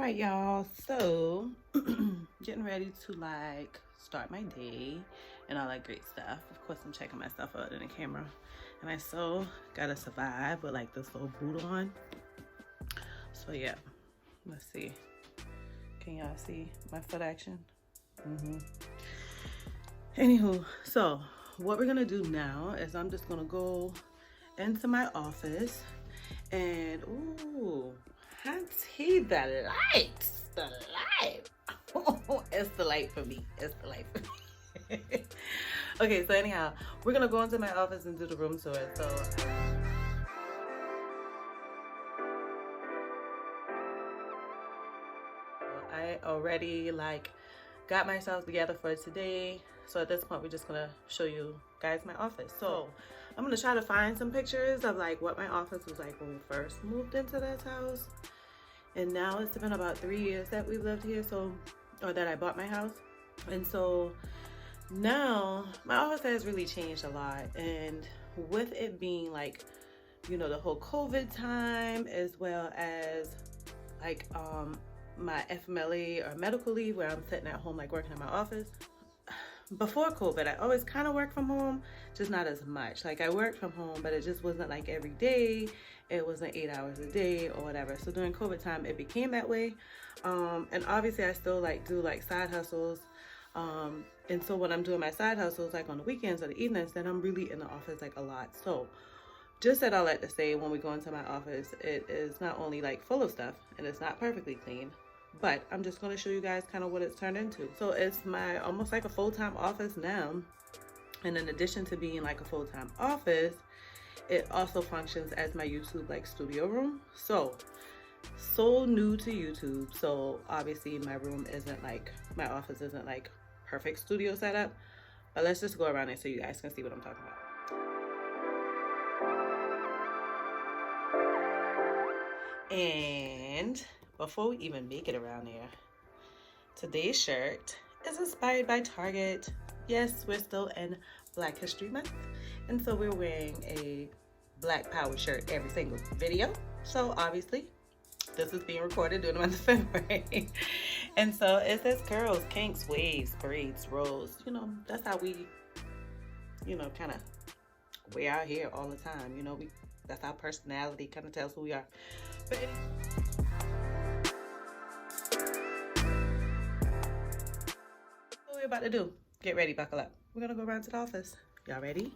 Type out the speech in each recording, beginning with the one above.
right, y'all, so getting ready to like start my day and all that great stuff. Of course, I'm checking myself out in the camera, and I still gotta survive with like this little boot on. So yeah, let's see, can y'all see my foot action? Anywho, so what we're gonna do now is I'm just gonna go into my office and ooh, Auntie, the lights, the light. It's the light for me. It's the light for me. Okay, so anyhow, we're gonna go into my office and do the room tour. So I already like got myself together for today. So at this point, we're just gonna show you guys my office. So I'm gonna try to find some pictures of like what my office was like when we first moved into this house. And now it's been about 3 years that we've lived here, or that I bought my house. And so now my office has really changed a lot. And with it being like, you know, the whole COVID time, as well as like my FMLA or medical leave where I'm sitting at home like working in my office. Before COVID, I always kind of worked from home, just not as much. Like I worked from home, but it just wasn't like every day. It wasn't 8 hours a day or whatever. So during COVID time, it became that way. And obviously I still like do like side hustles. And so when I'm doing my side hustles, like on the weekends or the evenings, then I'm really in the office like a lot. So just said all that to say, when we go into my office, it is not only like full of stuff and it's not perfectly clean, but I'm just going to show you guys kind of what it's turned into. So it's my almost like a full-time office now. And in addition to being like a full-time office, it also functions as my YouTube like studio room. So new to YouTube. So obviously my room isn't like, my office isn't like perfect studio setup, but let's just go around it so you guys can see what I'm talking about. And before we even make it around there, today's shirt is inspired by Target. Yes, we're still in Black History Month, and so we're wearing a Black Power shirt every single video. So obviously this is being recorded during the month of February. And so it says curls, kinks, waves, braids, rolls. You know, that's how we, you know, kind of wear our hair all the time. You know, that's our personality, kind of tells who we are. But what we're about to do, get ready, buckle up. We're gonna go around to the office. Y'all ready?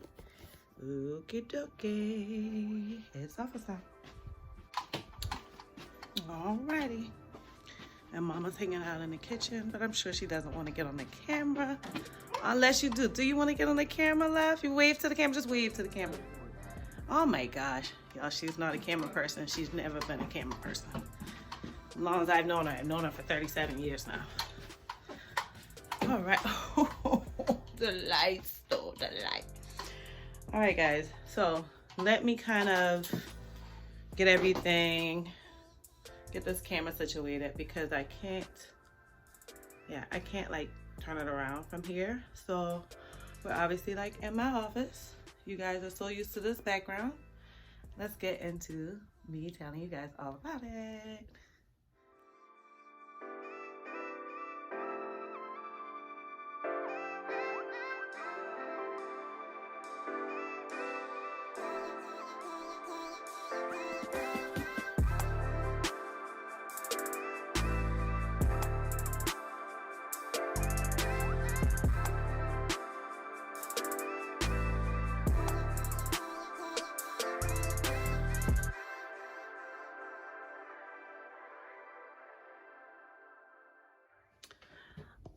Okie dokie. It's office time. Alrighty. And Mama's hanging out in the kitchen, but I'm sure she doesn't want to get on the camera. Unless you do. Do you want to get on the camera, love? You wave to the camera, just wave to the camera. Oh my gosh. Y'all, she's not a camera person. She's never been a camera person. As long as I've known her for 37 years now. All right. The lights, though, the light. All right, guys. So let me kind of get everything, get this camera situated, because I can't like turn it around from here. So we're obviously like in my office. You guys are so used to this background. Let's get into me telling you guys all about it.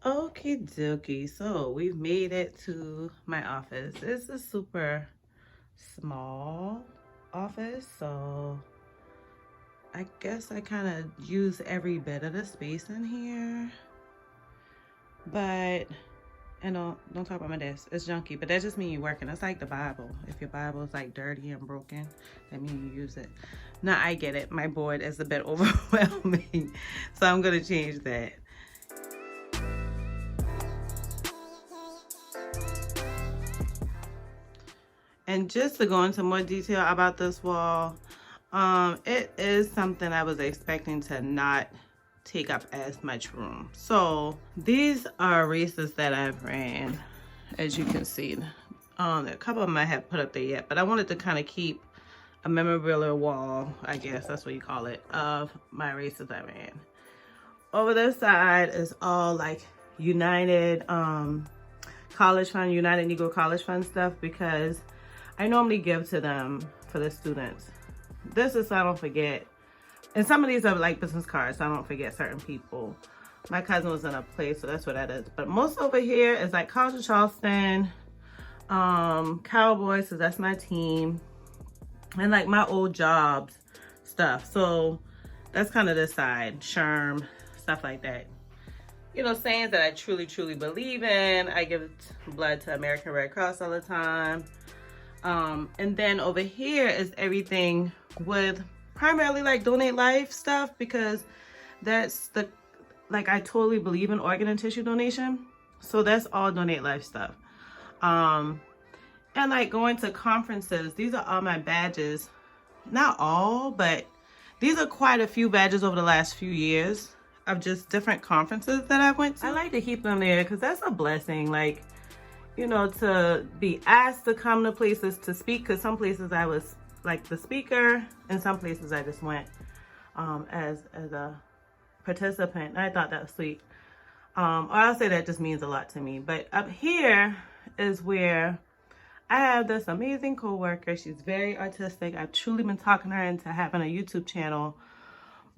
Okie dokie, so we've made it to my office. It's a super small office, so I guess I kind of use every bit of the space in here. But, and don't talk about my desk, it's junky, but that just means you're working. It's like the Bible. If your Bible is like dirty and broken, that means you use it. Now I get it, my board is a bit overwhelming, so I'm gonna change that. And just to go into more detail about this wall, it is something I was expecting to not take up as much room. So these are erasers that I've ran, as you can see. A couple of them I haven't put up there yet, but I wanted to kind of keep a memorabilia wall, I guess that's what you call it, of my erasers I ran. Over this side is all like United College Fund, United Negro College Fund stuff, because I normally give to them for the students. This is so I don't forget. And some of these are like business cards, so I don't forget certain people. My cousin was in a place, so that's what that is. But most over here is like College of Charleston, Cowboys, so that's my team. And like my old jobs stuff. So that's kind of this side, Sherm, stuff like that. You know, sayings that I truly, truly believe in. I give blood to American Red Cross all the time. And then over here is everything with primarily like Donate Life stuff, because that's the, like, I totally believe in organ and tissue donation. So that's all Donate Life stuff. And like going to conferences, these are all my badges. Not all, but these are quite a few badges over the last few years of just different conferences that I went to. I like to keep them there because that's a blessing. Like, you know, to be asked to come to places to speak, because some places I was like the speaker, and some places I just went as a participant. I thought that was sweet. Or I'll say that just means a lot to me. But up here is where I have this amazing coworker. She's very artistic. I've truly been talking her into having a YouTube channel,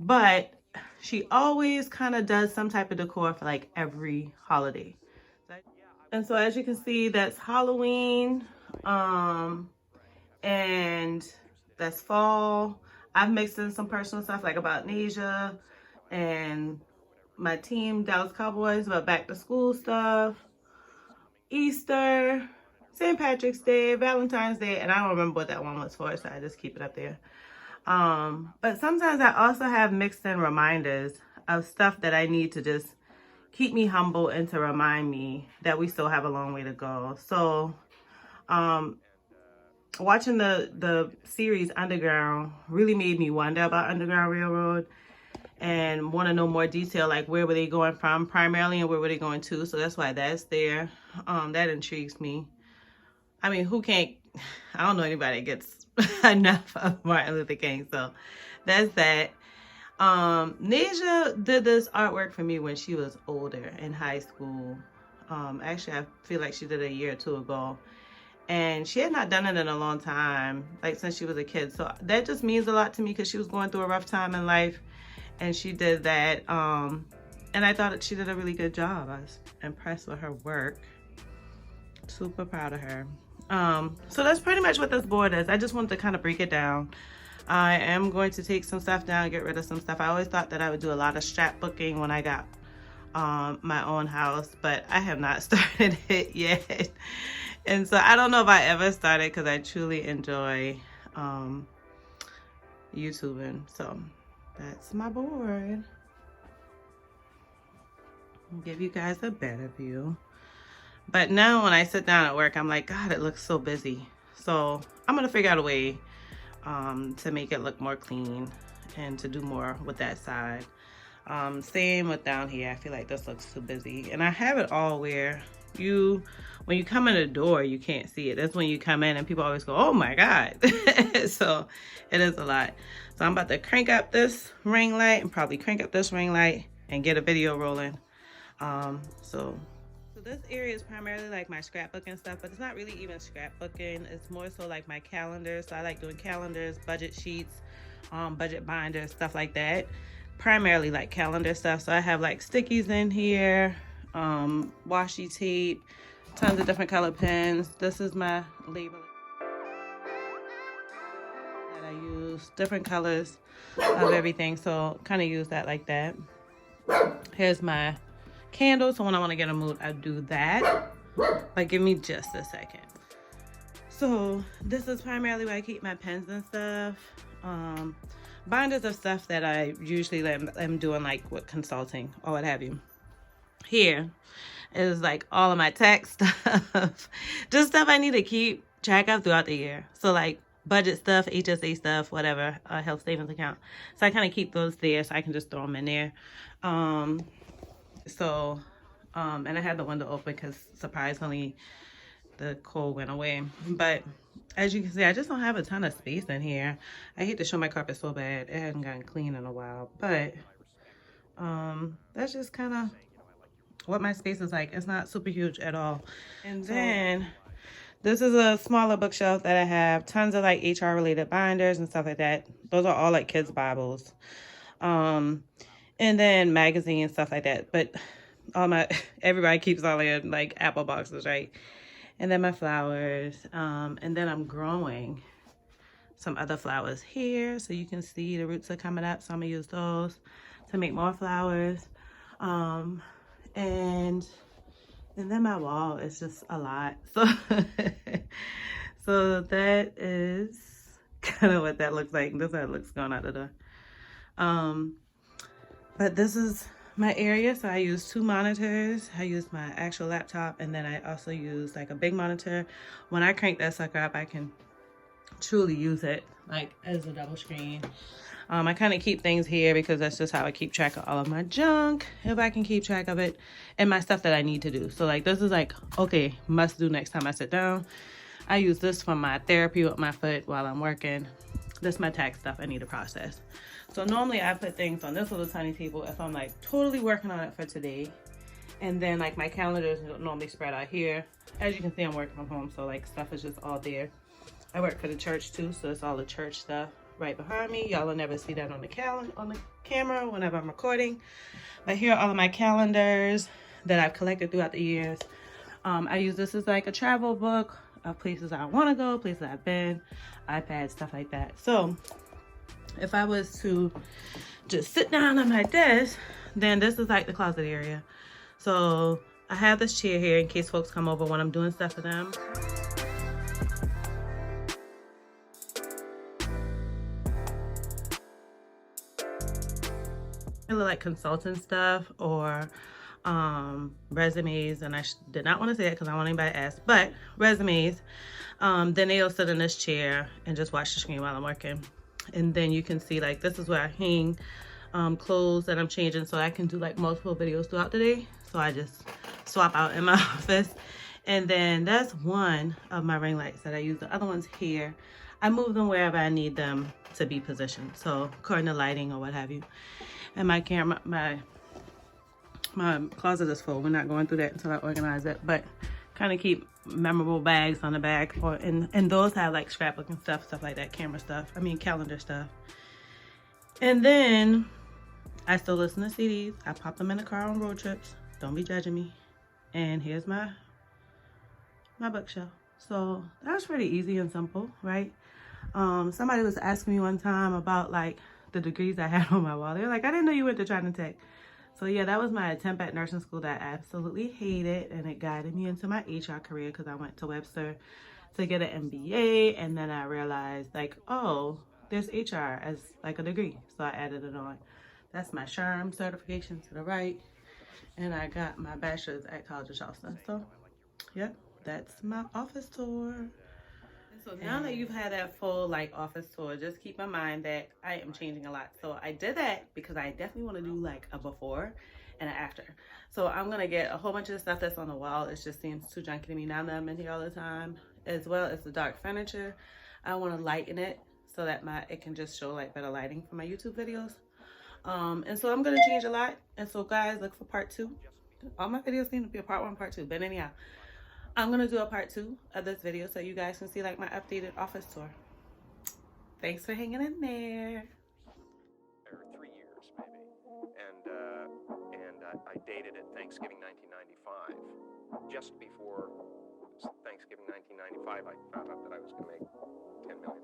but she always kind of does some type of decor for like every holiday. And so as you can see, that's Halloween, and that's fall. I've mixed in some personal stuff like about Nasia and my team, Dallas Cowboys, about back to school stuff, Easter, St. Patrick's Day, Valentine's Day, and I don't remember what that one was for, so I just keep it up there. But sometimes I also have mixed in reminders of stuff that I need to just keep me humble and to remind me that we still have a long way to go. So watching the series Underground really made me wonder about Underground Railroad and want to know more detail, like where were they going from primarily and where were they going to. So that's why that's there. That intrigues me. I mean, who can't, I don't know anybody that gets enough of Martin Luther King, so that's that. Nasia did this artwork for me when she was older in high school. Actually, I feel like she did it a year or two ago, and she had not done it in a long time, like since she was a kid. So that just means a lot to me because she was going through a rough time in life, and she did that. And I thought that she did a really good job. I was impressed with her work. Super proud of her. So that's pretty much what this board is. I just wanted to kind of break it down. I am going to take some stuff down, get rid of some stuff. I always thought that I would do a lot of scrapbooking when I got my own house, but I have not started it yet. And so I don't know if I ever started, because I truly enjoy YouTubing. So that's my board. I'll give you guys a better view. But now when I sit down at work, I'm like, God, it looks so busy. So I'm gonna figure out a way to make it look more clean and to do more with that side. Same with down here. I feel like this looks too busy. And I have it all where when you come in the door, you can't see it. That's when you come in and people always go, oh my God. So it is a lot. So I'm about to crank up this ring light and probably crank up this ring light and get a video rolling. So this area is primarily like my scrapbooking stuff, but it's not really even scrapbooking. It's more so like my calendars. So I like doing calendars, budget sheets, budget binders, stuff like that. Primarily like calendar stuff. So I have like stickies in here, washi tape, tons of different color pens. This is my label that I use, different colors of everything. So kind of use that like that. Here's my candles, so when I want to get a mood, I do that. But give me just a second. So this is primarily where I keep my pens and stuff. Binders of stuff that I usually am doing like with consulting or what have you. Here is like all of my tax stuff. Just stuff I need to keep track of throughout the year. So like budget stuff, HSA stuff, whatever, health savings account. So I kind of keep those there so I can just throw them in there. Um, and I had the window open because surprisingly the cold went away. But as you can see, I just don't have a ton of space in here. I hate to show my carpet so bad. It hadn't gotten clean in a while, but that's just kind of what my space is like. It's not super huge at all. And then this is a smaller bookshelf that I have tons of like HR related binders and stuff like that. Those are all like kids Bibles. And then magazines, stuff like that. But all my everybody keeps all their like apple boxes, right? And then my flowers. And then I'm growing some other flowers here, so you can see the roots are coming up. So I'm gonna use those to make more flowers. And then my wall is just a lot. So so that is kind of what that looks like. This is how it looks going out the door. But this is my area. So I use 2 monitors. I use my actual laptop, and then I also use like a big monitor. When I crank that sucker up, I can truly use it like as a double screen. I kind of keep things here because that's just how I keep track of all of my junk, if I can keep track of it, and my stuff that I need to do. So like this is like, okay, must do next time I sit down. I use this for my therapy with my foot while I'm working. This is my tax stuff I need to process. So normally I put things on this little tiny table if I'm like totally working on it for today. And then like my calendar is normally spread out here. As you can see, I'm working from home, so like stuff is just all there. I work for the church too, so it's all the church stuff right behind me. Y'all will never see that on the camera whenever I'm recording. But here are all of my calendars that I've collected throughout the years. I use this as like a travel book of places I want to go, places I've been, iPad, stuff like that. So if I was to just sit down on my desk, then this is like the closet area. So I have this chair here in case folks come over when I'm doing stuff for them. Like consulting stuff or resumes, and I did not want to say that because I don't want anybody to ask, but resumes. Then they'll sit in this chair and just watch the screen while I'm working. And then you can see like this is where I hang clothes that I'm changing, so I can do like multiple videos throughout the day. So I just swap out in my office. And then that's one of my ring lights that I use. The other one's here. I move them wherever I need them to be positioned, so according to lighting or what have you. And my camera, my closet is full. We're not going through that until I organize it, but kind of keep memorable bags on the back, and those have like scrapbooking stuff like that, camera stuff, calendar stuff. And then I still listen to CDs. I pop them in the car on road trips. Don't be judging me. And here's my bookshelf. So that was pretty easy and simple, right? Somebody was asking me one time about like the degrees I had on my wall. They were like, I didn't know you went to China Tech. So yeah, that was my attempt at nursing school that I absolutely hated, and it guided me into my HR career because I went to Webster to get an MBA, and then I realized like, oh, there's HR as like a degree, so I added it on. That's my SHRM certification to the right, and I got my bachelor's at College of Charleston. So yep, that's my office tour. So now that you've had that full like office tour, just keep in mind that I am changing a lot. So I did that because I definitely want to do like a before and an after. So I'm going to get a whole bunch of stuff that's on the wall. It just seems too junky to me now that I'm in here all the time, as well as the dark furniture. I want to lighten it so that it can just show like better lighting for my YouTube videos. And so I'm going to change a lot. And so guys, look for part 2. All my videos need to be a part 1, part 2. But anyhow, I'm going to do a part 2 of this video so you guys can see like my updated office tour. Thanks for hanging in there. 3 years maybe. And I dated it Thanksgiving 1995. Just before Thanksgiving 1995, I found out that I was going to make $10 million.